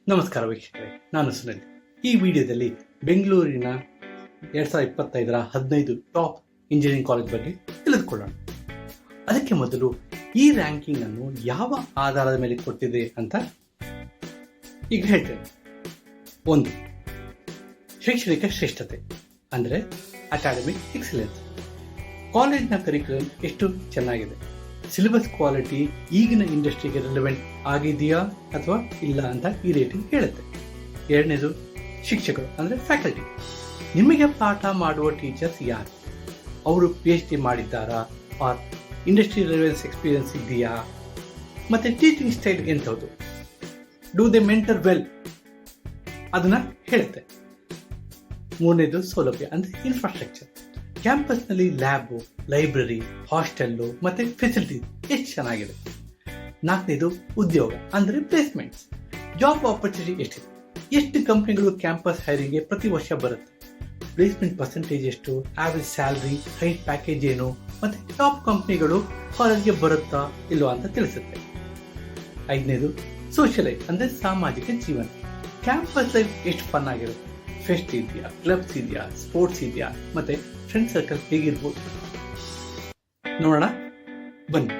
ನಮಸ್ಕಾರ ವೀಕ್ಷಕರೇ, ನಾನು ಸುನಿಲ್. ಈ ವಿಡಿಯೋದಲ್ಲಿ ಬೆಂಗಳೂರಿನ 2025ರ 15 ಟಾಪ್ ಇಂಜಿನಿಯರಿಂಗ್ ಕಾಲೇಜ್ ಬಗ್ಗೆ ತಿಳಿದುಕೊಳ್ಳೋಣ. ಅದಕ್ಕೆ ಮೊದಲು ಈ ರ್ಯಾಂಕಿಂಗ್ ಅನ್ನು ಯಾವ ಆಧಾರದ ಮೇಲೆ ಕೊಟ್ಟಿದೆ ಅಂತ ಈಗ ಹೇಳ್ತೇನೆ. 1. ಶೈಕ್ಷಣಿಕ ಶ್ರೇಷ್ಠತೆ ಅಂದರೆ ಅಕಾಡೆಮಿಕ್ ಎಕ್ಸಲೆನ್ಸ್. ಕಾಲೇಜ್ನ ಕರಿಕ್ಯುಲಮ್ ಎಷ್ಟು ಚೆನ್ನಾಗಿದೆ, ಸಿಲೆಬಸ್ ಕ್ವಾಲಿಟಿ ಈಗಿನ ಇಂಡಸ್ಟ್ರಿಗೆ ರಿಲೆವೆಂಟ್ ಆಗಿದೆಯಾ ಅಥವಾ ಇಲ್ಲ ಅಂತ ಈ ರೇಟಿಂಗ್ ಹೇಳುತ್ತೆ. 2ನೇದು ಶಿಕ್ಷಕರು ಅಂದರೆ ಫ್ಯಾಕಲ್ಟಿ. ನಿಮಗೆ ಪಾಠ ಮಾಡುವ ಟೀಚರ್ಸ್ ಯಾರು, ಅವರು PhD ಮಾಡಿದ್ದಾರಾ ಆರ್ ಇಂಡಸ್ಟ್ರಿ ರಿಲೆವೆನ್ಸ್ ಎಕ್ಸ್ಪೀರಿಯನ್ಸ್ ಇದೆಯಾ, ಮತ್ತು ಟೀಚಿಂಗ್ ಸ್ಟೈಲ್ ಎಂಥದ್ದು, ಡೂ ದೆ ಮೆಂಟರ್ ವೆಲ್ ಅದನ್ನು ಹೇಳುತ್ತೆ. 3ನೇದು ಸೌಲಭ್ಯ ಅಂದರೆ ಇನ್ಫ್ರಾಸ್ಟ್ರಕ್ಚರ್. ಕ್ಯಾಂಪಸ್ನಲ್ಲಿ ಲ್ಯಾಬು, ಲೈಬ್ರರಿ, ಹಾಸ್ಟೆಲ್ಲು ಮತ್ತು ಫೆಸಿಲಿಟೀಸ್ ಎಷ್ಟು ಚೆನ್ನಾಗಿದೆ. 4ನೇದು ಉದ್ಯೋಗ ಅಂದರೆ ಪ್ಲೇಸ್ಮೆಂಟ್ಸ್. ಜಾಬ್ ಆಪರ್ಚುನಿಟಿ ಎಷ್ಟಿದೆ, ಎಷ್ಟು ಕಂಪ್ನಿಗಳು ಕ್ಯಾಂಪಸ್ ಹೈರಿಂಗ್ಗೆ ಪ್ರತಿ ವರ್ಷ ಬರುತ್ತೆ, ಪ್ಲೇಸ್ಮೆಂಟ್ ಪರ್ಸೆಂಟೇಜ್ ಎಷ್ಟು, ಆವ್ರೇಜ್ ಸ್ಯಾಲ್ರಿ, ಹೈಟ್ ಪ್ಯಾಕೇಜ್ ಏನು, ಮತ್ತು ಟಾಪ್ ಕಂಪ್ನಿಗಳು ಕಾಲೇಜ್ಗೆ ಬರುತ್ತಾ ಇಲ್ಲೋ ಅಂತ ತಿಳಿಸುತ್ತೆ. 5ನೇದು ಸೋಷಿಯಲ್ ಲೈಫ್ ಅಂದರೆ ಸಾಮಾಜಿಕ ಜೀವನ. ಕ್ಯಾಂಪಸ್ ಲೈಫ್ ಎಷ್ಟು ಫನ್ ಆಗಿರುತ್ತೆ, ಫೆಸ್ಟ್ ಇದೆಯಾ, ಕ್ಲಬ್ಸ್ ಇದೆಯಾ, ಸ್ಪೋರ್ಟ್ಸ್ ಇದೆಯಾ, ಮತ್ತು ಫ್ರೆಂಡ್ ಸರ್ಕಲ್ ಹೇಗಿರ್ಬೋದು. ನೋಡೋಣ ಬನ್ನಿ.